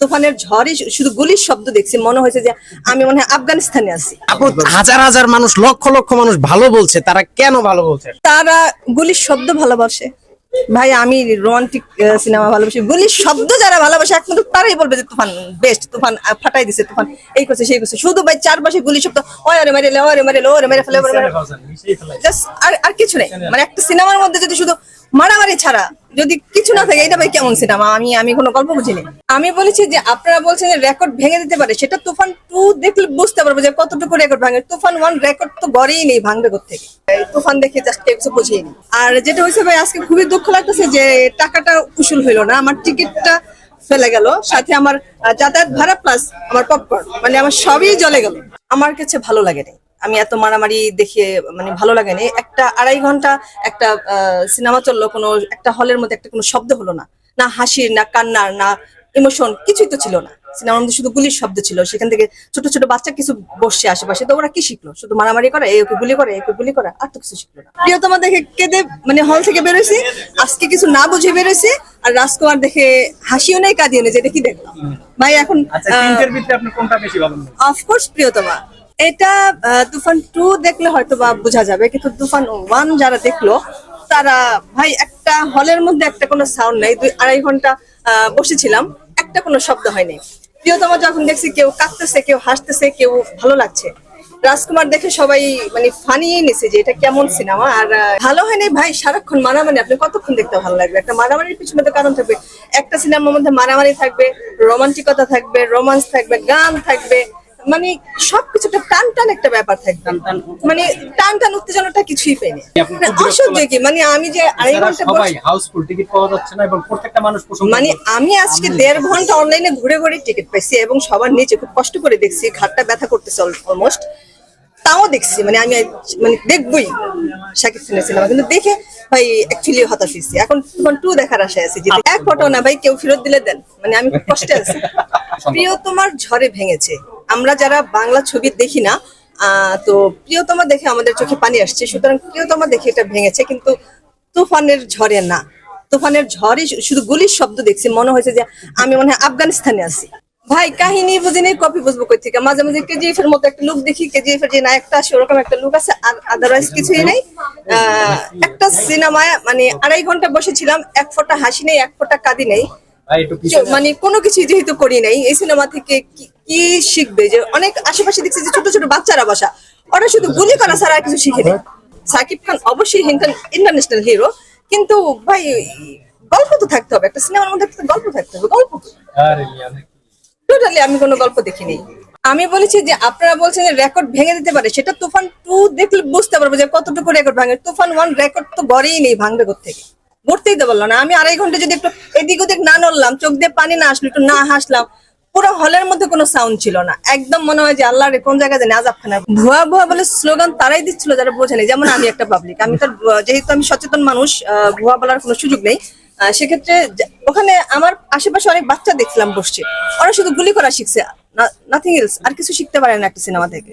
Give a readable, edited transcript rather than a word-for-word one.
তুফানের ঝড়ই শুধু গুলির শব্দ দেখছি, মনে হয়েছে যে আমি মনে হয় আফগানিস্তানে আছি। আপু, হাজার হাজার মানুষ, লক্ষ লক্ষ মানুষ ভালো বলছে, তারা কেন ভালো বলছে? তারা গুলির শব্দ ভালোবাসে। ভাই আমি রোমান্টিক সিনেমা ভালোবাসি, গুলির শব্দ যারা ভালোবাসে একমাত্র তারাই বলবে যে তুফান বেস্ট, তুফান ফাটাই দিছে, তুফান এই করছে সেই করছে। শুধু ভাই চারপাশে গুলির শব্দ, ওরে মেরে লে, ওরে মেরে লে, ওরে মেরে ফেলে, জাস্ট আর কিছু নেই। মানে একটা সিনেমার মধ্যে যদি শুধু মারামারি ছাড়া যদি কিছু না থাকে, এটা ভাই কেমন সিনেমা? আমি কোনো গল্প বুঝিনি। আমি বলেছি যে আপনারা বলছেন যে রেকর্ড ভেঙে দিতে পারে, সেটা তুফান 2 দেখলে বুঝতে পারবো যে কতটুকু রেকর্ড ভাঙে। তুফান 1 রেকর্ড তো গড়েই নেই, ভাঙবে কোত্থেকে? তুফান দেখে জাস্ট কিছু বুঝিনি। আর যেটা হয়েছে ভাই, আজকে খুবই দুঃখ লাগতেছে যে টাকাটা উসুল হইলো না, আমার টিকিটটা ফেলে গেল, সাথে আমার যাতায়াত ভাড়া প্লাস আমার পপকর্ন, মানে আমার সবই জ্বলে গেল। আমার কাছে ভালো লাগেনি, আমি এত মারামারি দেখে মানে ভালো লাগেনি। একটা 2.5 ঘন্টা একটা সিনেমা চললো, কোনো একটা হলের মধ্যে একটা কোনো শব্দ হলো না, না হাসির, না কান্নার, না ইমোশন, কিছুই তো ছিল না। সিনেমার মধ্যে শুধু গুলির শব্দ ছিল। সেখান থেকে ছোট ছোট বাচ্চা কিছু বসছে আশেপাশে, তো ওরা কি শিখলো? শুধু মারামারি করা, একে গুলি করে, একে গুলি করা, আর তো কিছু শিখলো না। প্রিয়তমা দেখে কেঁদে মানে হল থেকে বেরোইছি, আজকে কিছু না বুঝে বেরোইছি। আর রাজকুমার দেখে হাসিও নেই, কাঁদিও নেই, যেটা কি দেখলাম ভাই। এখন অফকোর্স প্রিয়তমা। এটা তুফান 2 দেখলে হয়তো বা বোঝা যাবে, কিন্তু তুফান 1 যারা দেখলো তারা ভাই, একটা হলের মধ্যে একটা কোনো সাউন্ড নাই, 2-2.5 ঘন্টা বসেছিলাম, একটা কোনো শব্দ হয়নি। প্রিয়তমা যখন দেখছি কেউ কাঁদতেছে, কেউ হাসতেছে, কেউ ভালো লাগছে। রাজকুমার দেখে সবাই মানে ফানিয়ে নিছে যে এটা কেমন সিনেমা। আর ভালো হয়নি ভাই, সারাক্ষণ মারামারি, আপনি কতক্ষণ দেখতে ভালো লাগবে? একটা মারামারির পিছনে তো কারণ থাকবে। একটা সিনেমার মধ্যে মারামারি থাকবে, রোমান্টিকতা থাকবে, রোমান্স থাকবে, গান থাকবে, মানে সবকিছুটা টান টান একটা ব্যাপার থাকবে। মানে টান টান উত্তেজনাটা কিছুই পাইনি, অসহ্য কি। মানে আমি যে 2.5 ঘন্টা হাউসফুল টিকিট পাওয়া যাচ্ছে না, এবং প্রত্যেকটা মানুষ মানে আমি আজকে 1.5 ঘন্টা অনলাইনে ঘুরে ঘুরে টিকিট পাইছি, এবং সবার নিচে খুব কষ্ট করে দেখছি, ঘাটটা ব্যথা করতেছে অলমোস্ট, তাও দেখছি। মানে আমি মানে দেখবই শাকিব খানের সিনেমা, কিন্তু দেখে ভাই অ্যাকচুয়ালি হতাশ হয়েছি। এখন তুফান 2 দেখার আশায় আছি, যে এক ফটো না ভাই, কেউ ফেরত দিলে দেন, মানে আমি খুব কষ্টে আছি। প্রিয়তমার ঝড়ে ভেঙেছে। আমরা যারা বাংলা ছবি দেখি না, তো প্রিয়তমা দেখে আমাদের চোখে পানি আসছে, সুতরাং প্রিয়তমা দেখে এটা ভেঙেছে, কিন্তু তুফানের ঝড়ে না। তুফানের ঝড়ই শুধু গুলির শব্দ দেখছি, মনে হয়েছে যে আমি মনে হয় আফগানিস্তানে আছি। ভাই কাহিনী বুঝিনি, কপি বুঝবো কই থেকে? মাঝে মাঝে কেজিএফ এর মতো একটা লুক দেখি, কেজিএফ এর যে নায়কটা আসে ওরকম একটা লুক আছে, আর আদারওয়াইজ কিছুই নেই। একটা সিনেমায় মানে 2.5 ঘন্টা বসেছিলাম, এক ফোঁটা হাসি নেই, এক ফোঁটা কাঁদি নেই, মানে কোনো কিছু যেহেতু করি নাই। এই সিনেমা থেকে কি শিখবে? যে অনেক আশেপাশে দেখছি যে ছোট ছোট বাচ্চারা বসা, ওরা শুধু গুলি করা ছাড়া আর কিছু শিখে নেই। সাকিব খান অবশ্যই ইন্টারন্যাশনাল হিরো, কিন্তু ভাই গল্প তো থাকতে হবে, একটা সিনেমার মধ্যে একটা গল্প থাকতে হবে। গল্প টোটালি আমি কোনো গল্প দেখিনি। আমি বলেছি যে আপনারা বলছেন যে রেকর্ড ভেঙে দিতে পারে, সেটা তুফান 2 দেখলে বুঝতে পারবো যে কতটুকু রেকর্ড ভাঙে। তুফান 1 রেকর্ড তো গড়েই নেই, ভাঙবে কোত্থেকে? গড়তেই তো বললো না। আমি 2.5 ঘন্টা যদি একটু এদিক ওদিক না নড়লাম, চোখ দিয়ে পানি না আসলো, একটু না হাসলাম, পুরো হলের মধ্যে কোনো সাউন্ড ছিল না। একদম মনে হয় যে আল্লাহ রে, কোন জায়গায় জানি আজাব খানা। ভুয়া ভুয়া বলে স্লোগান তারাই দিচ্ছিল যারা বোঝেনি, যেমন আমি একটা পাবলিক। আমি তো যেহেতু আমি সচেতন মানুষ, ভুয়া বলার কোনো সুযোগ নেই। সেক্ষেত্রে ওখানে আমার আশেপাশে অনেক বাচ্চা দেখছিলাম বসছে, ওরা শুধু গুলি করা শিখছে, নাথিং এলস, আর কিছু শিখতে পারে না একটা সিনেমা থেকে।